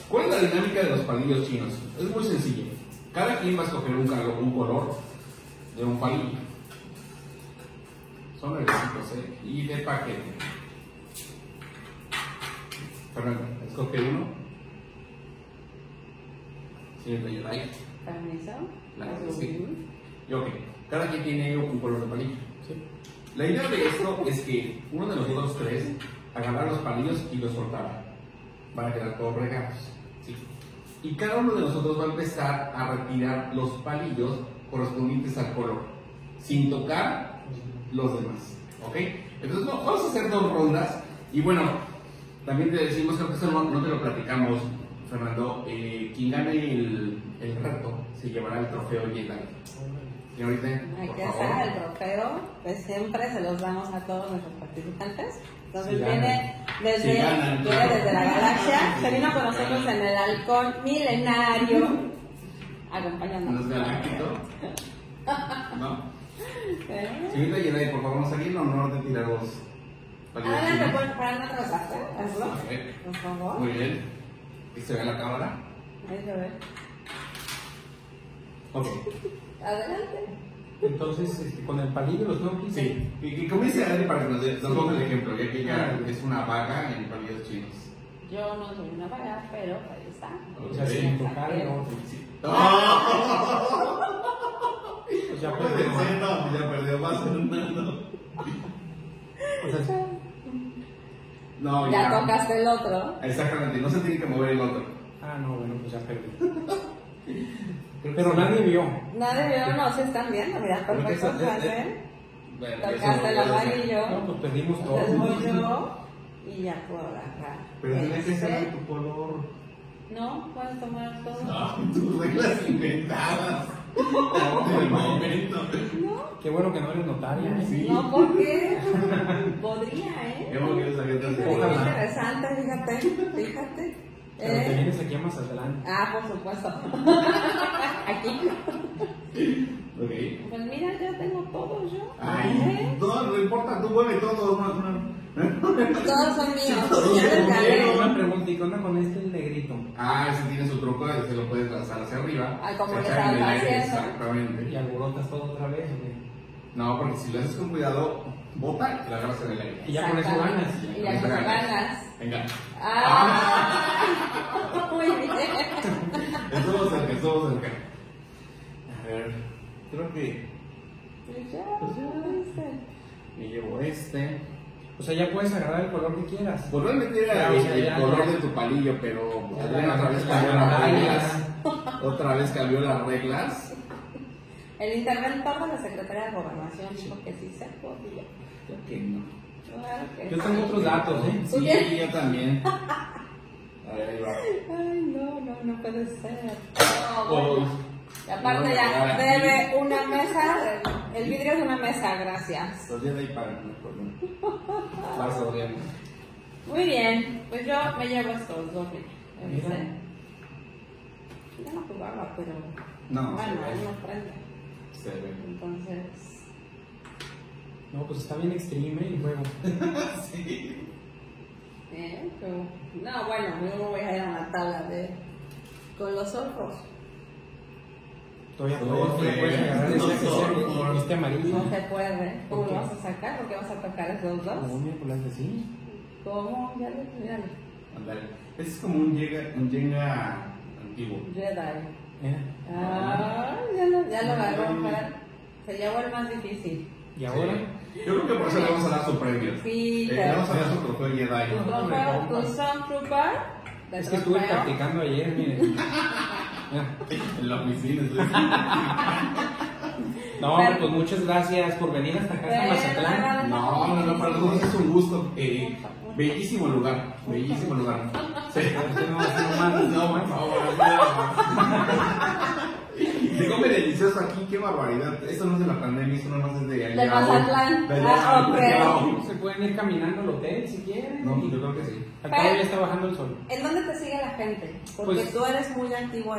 ¿cuál es la dinámica de los palillos chinos? Es muy sencillo. Cada quien va a escoger un color de un palillo. Son nuevecitos, y de paquete. Fernando, escoge uno. Señor Jedi. Permiso. Claro que sí. Y ok, cada quien tiene un color de palillo. ¿Sí? La idea de esto es que uno de nosotros tres agarrara los palillos y los soltara. Van a quedar todos regados. ¿Sí? Y cada uno de nosotros va a empezar a retirar los palillos correspondientes al color, sin tocar los demás. ¿Ok? Entonces vamos a hacer 2 rondas. Y bueno, también te decimos, creo que esto no te lo platicamos, Fernando, quien gane el reto se llevará el trofeo Jedi. Señorita, Aquí está el trofeo, que siempre se los damos a todos nuestros participantes. Entonces Sí, viene desde, Sí, ganan. desde la galaxia, se vino con nosotros en el halcón milenario, acompañándonos. ¿Nos galáctico? ¿No? ¿Eh? Señorita Jedi, por favor, ¿nos alguien o no te tiramos palillos Adelante, chinos? pues, para no atrasarte, hazlo, Ok. por favor. Muy bien. ¿Y se ve la cámara? Ahí se ve. Ok. Adelante. Entonces, con el palillo los tengo que hice. Sí. Y comience a ver para que nos ponga el ejemplo, ya que ella es una vaga en palillos chinos. Yo no soy una vaga, pero ahí está. O sea, sin tocar el otro. Pues ya Puede perdió. ser, no, ya perdió más Fernando. O sea, No, Ya tocaste el otro. Exactamente, no se tiene que mover el otro. no, bueno, pues ya perdí. Pero nadie vio. Nadie vio, no se están viendo, mira, perfecto, se hacen. Tocaste el amarillo. No, pues perdimos Entonces todo. voy yo y ya puedo agarrar. Pero tiene que ser Este. tu color. No, puedes tomar todo. No, tus reglas inventadas. No, el momento. No, Qué bueno que no eres notaria, ¿eh? Sí. no, ¿por qué? Podría, ¿eh? Qué bueno que eres agente Es de Ojalá. interesante, fíjate. Pero te vienes aquí a Mazatlán. Por supuesto. Aquí. Ok. Pues mira, ya tengo todo yo. Ay, no importa, tú mueve todo. Todos son míos. Todos Ya les son gané. Una pregunta, ¿y qué onda con este negrito? Ese tiene su truco, se lo puedes lanzar hacia arriba. Como le echar en el estaba aire, haciendo. ¿Y exactamente. alborotas todo otra vez? No, porque si lo haces con cuidado, bota y la agarras en el aire. Y ya con eso ganas. Y ya con eso ganas. Venga. Muy bien. Estuvo cerca. A ver, creo que Pues ya, ¿viste? me llevo este. O sea, ya puedes agarrar el color que quieras. Pues realmente era el color de tu palillo, pero Adrián otra vez cambió las reglas. Otra vez cambió las reglas. El interventor de la Secretaría de Gobernación dijo que sí se podía. Yo que no. Claro que Yo tengo otros datos, ¿eh? Sí, yo también. Ahí va. Ay, no puede ser. No, Oh. y aparte No, ya ahora debe sí. una mesa, el vidrio es una mesa, gracias. Los días de ahí para no problema. Vas, Adrián. Muy bien, pues yo me llevo estos dos. Mira. Ya no jugaba, pero No, bueno, se ve. él no prende. Se ve. Entonces, No, pues está bien extreme el juego. Sí. pero, no, bueno, yo no voy a ir a una tabla con los ojos. Todavía No, puedes agarrar no, este amarillo. No se puede. ¿Cómo ¿Por lo qué? vas a sacar? ¿Por qué vas a tocar esos dos? No, miércoles de sí. ¿Cómo? Ya lo Ándale. Este es como un Jenga antiguo. Jedi. Mira. Ah, ya lo agarró. Se llevó el más difícil. Y ahora, Yo creo que por eso le vamos a dar su premio. Sí, Le vamos a dar su trofeo Tu Jedi. trofeo, tu Stormtrooper. es que estuve practicando ayer, miren. Mira. En la oficina. No, hombre, pues muchas gracias por venir hasta acá, hasta Mazatlán. No, para nosotros es un gusto. Bellísimo lugar. Bellísimo lugar. Sí. No, por favor. Se come delicioso aquí, qué barbaridad. Esto no es de la pandemia, esto no es de allá. De Mazatlán. De Ah, allá. ok. Se pueden ir caminando al hotel si quieren. No, yo creo que sí. Acá ya está bajando el sol. ¿En dónde te sigue la gente? Porque Pues- tú eres muy activo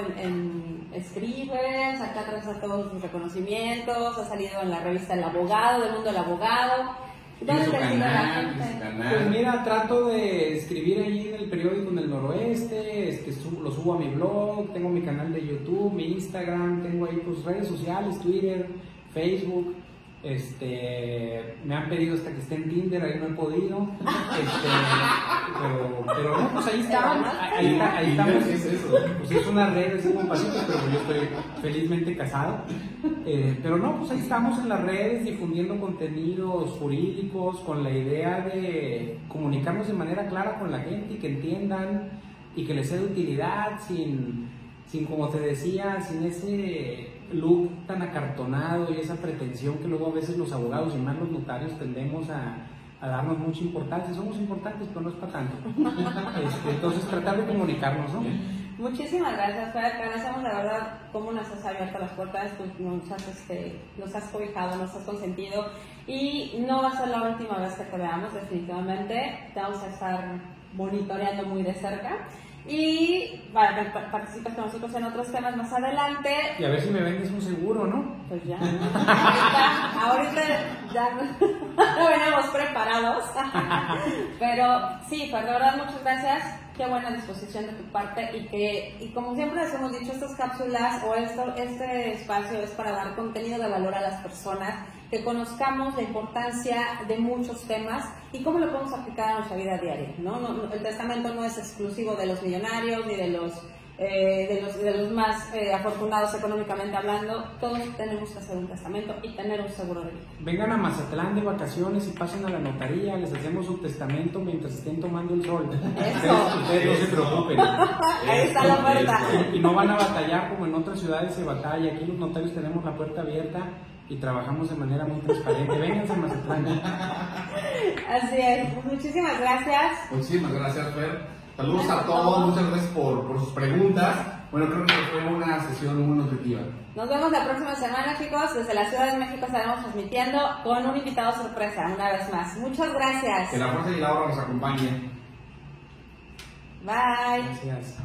escribes, acá traes a todos tus reconocimientos, has salido en la revista El Abogado, del mundo del abogado. ¿Dónde Tiene su te sigue la canal, gente? tiene su Pues canal. mira, trato de escribir allí en el periódico en el Noroeste, lo subo a mi blog, tengo mi canal de YouTube, mi Instagram, tengo ahí pues redes sociales, Twitter, Facebook, me han pedido hasta que esté en Tinder, ahí no he podido, pero no, pues ahí estamos, ¿Qué es eso? pues es una red así como pasitos, pero yo estoy felizmente casado. Pero no, pues ahí estamos en las redes difundiendo contenidos jurídicos con la idea de comunicarnos de manera clara con la gente y que entiendan y que les sea de utilidad sin como te decía, sin ese look tan acartonado y esa pretensión que luego a veces los abogados y más los notarios tendemos a darnos mucha importancia. Somos importantes, pero no es para tanto. Entonces tratar de comunicarnos, ¿no? Muchísimas gracias, Fer. Te agradecemos de verdad cómo nos has abierto las puertas, tú nos has cobijado, nos has consentido y no va a ser la última vez que te veamos, definitivamente. Te vamos a estar monitoreando muy de cerca y participas con nosotros en otros temas más adelante. Y a ver si me vendes un seguro, ¿no? Pues ya, ahorita ya no venimos preparados. Pero sí, Fer, de verdad muchas gracias. Qué buena disposición de tu parte y como siempre les hemos dicho, estas cápsulas o este espacio es para dar contenido de valor a las personas, que conozcamos la importancia de muchos temas y cómo lo podemos aplicar a nuestra vida diaria, ¿no? El testamento no es exclusivo de los millonarios ni de los más afortunados económicamente hablando. Todos tenemos que hacer un testamento y tener un seguro de vida. Vengan a Mazatlán de vacaciones y pasen a la notaría, les hacemos su testamento mientras estén tomando el sol. Ustedes no se preocupen. Ahí está la puerta. Y no van a batallar como en otras ciudades se batalla. Aquí los notarios tenemos la puerta abierta y trabajamos de manera muy transparente. Vénganse a Mazatlán. Así es. Muchísimas gracias. Muchísimas gracias, Fer. Saludos a todos, muchas gracias por sus preguntas. Bueno, creo que fue una sesión muy nutritiva. Nos vemos la próxima semana, chicos. Desde la Ciudad de México estaremos transmitiendo con un invitado sorpresa, una vez más. Muchas gracias. Que la fuerza y la obra nos acompañen. Bye. Gracias.